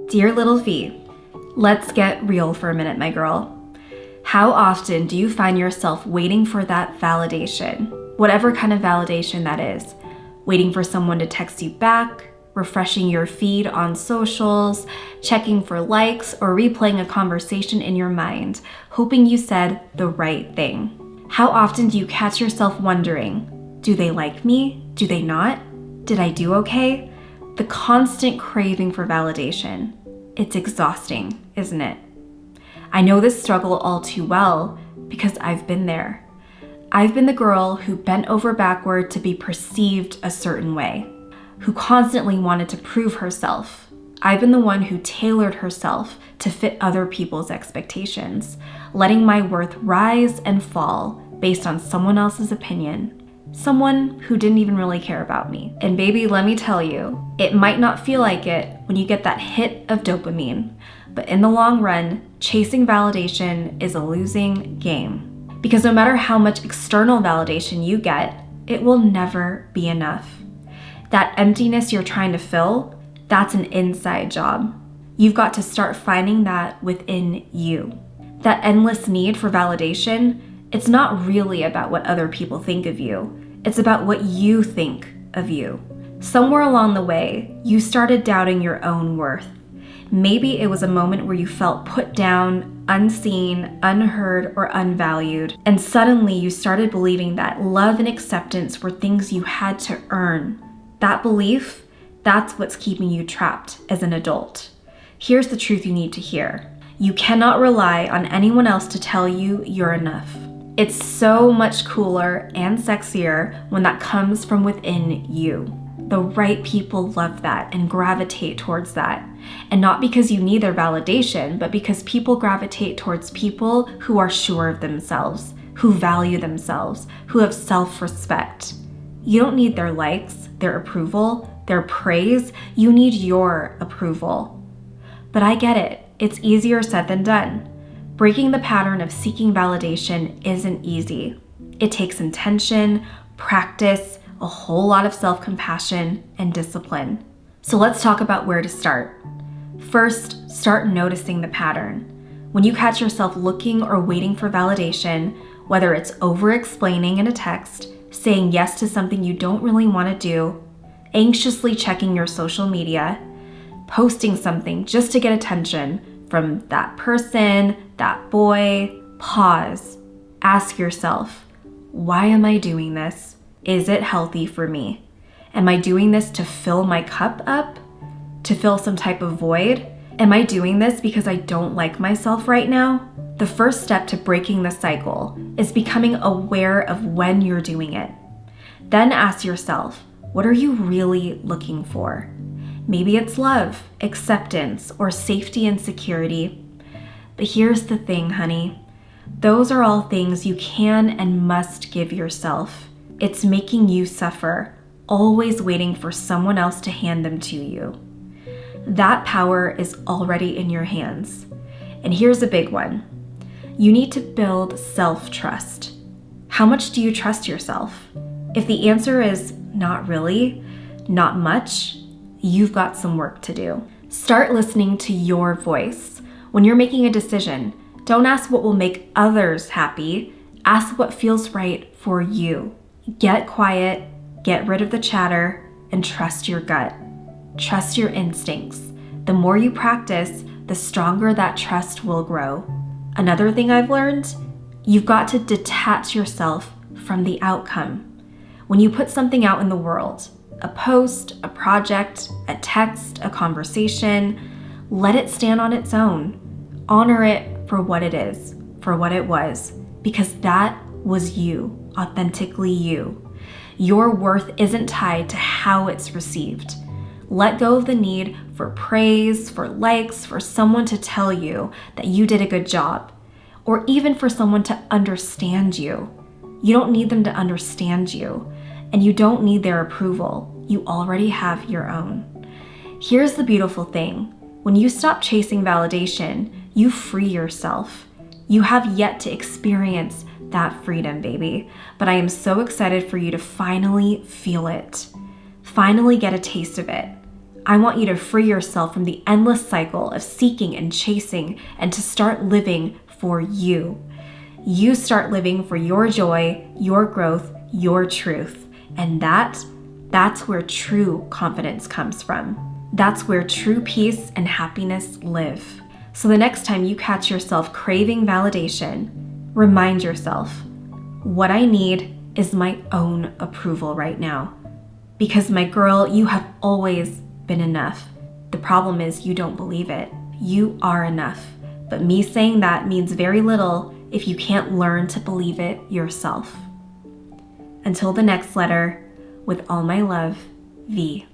Dear little V, let's get real for a minute, my girl. How often do you find yourself waiting for that validation, whatever kind of validation that is? Waiting for someone to text you back, refreshing your feed on socials, checking for likes, or replaying a conversation in your mind, hoping you said the right thing. How often do you catch yourself wondering, do they like me? Do they not? Did I do okay? The constant craving for validation. It's exhausting, isn't it? I know this struggle all too well because I've been there. I've been the girl who bent over backward to be perceived a certain way, who constantly wanted to prove herself. I've been the one who tailored herself to fit other people's expectations, letting my worth rise and fall based on someone else's opinion. Someone who didn't even really care about me. And baby, let me tell you, it might not feel like it when you get that hit of dopamine, but in the long run, chasing validation is a losing game. Because no matter how much external validation you get, it will never be enough. That emptiness you're trying to fill, that's an inside job. You've got to start finding that within you. That endless need for validation, it's not really about what other people think of you. It's about what you think of you. Somewhere along the way, you started doubting your own worth. Maybe it was a moment where you felt put down, unseen, unheard, or unvalued, and suddenly you started believing that love and acceptance were things you had to earn. That belief, that's what's keeping you trapped as an adult. Here's the truth you need to hear. You cannot rely on anyone else to tell you you're enough. It's so much cooler and sexier when that comes from within you. The right people love that and gravitate towards that. And not because you need their validation, but because people gravitate towards people who are sure of themselves, who value themselves, who have self-respect. You don't need their likes, their approval, their praise. You need your approval. But I get it. It's easier said than done. Breaking the pattern of seeking validation isn't easy. It takes intention, practice, a whole lot of self-compassion, and discipline. So let's talk about where to start. First, start noticing the pattern. When you catch yourself looking or waiting for validation, whether it's over-explaining in a text, saying yes to something you don't really want to do, anxiously checking your social media, posting something just to get attention from that person, that boy, pause. Ask yourself, why am I doing this? Is it healthy for me? Am I doing this to fill my cup up? To fill some type of void? Am I doing this because I don't like myself right now? The first step to breaking the cycle is becoming aware of when you're doing it. Then ask yourself, what are you really looking for? Maybe it's love, acceptance, or safety and security. But here's the thing, honey. Those are all things you can and must give yourself. It's making you suffer, always waiting for someone else to hand them to you. That power is already in your hands. And here's a big one. You need to build self-trust. How much do you trust yourself? If the answer is not really, not much, you've got some work to do. Start listening to your voice. When you're making a decision, don't ask what will make others happy. Ask what feels right for you. Get quiet, get rid of the chatter, and trust your gut. Trust your instincts. The more you practice, the stronger that trust will grow. Another thing I've learned, you've got to detach yourself from the outcome. When you put something out in the world, a post, a project, a text, a conversation, let it stand on its own. Honor it for what it is, for what it was, because that was you, authentically you. Your worth isn't tied to how it's received. Let go of the need for praise, for likes, for someone to tell you that you did a good job, or even for someone to understand you. You don't need them to understand you, and you don't need their approval. You already have your own. Here's the beautiful thing. When you stop chasing validation, you free yourself. You have yet to experience that freedom, baby, but I am so excited for you to finally feel it. finally get a taste of it. I want you to free yourself from the endless cycle of seeking and chasing and to start living for you. You start living for your joy, your growth, your truth. And that's where true confidence comes from. That's where true peace and happiness live. So the next time you catch yourself craving validation, remind yourself, what I need is my own approval right now. Because my girl, you have always been enough. The problem is you don't believe it. You are enough. But me saying that means very little if you can't learn to believe it yourself. Until the next letter, with all my love, V.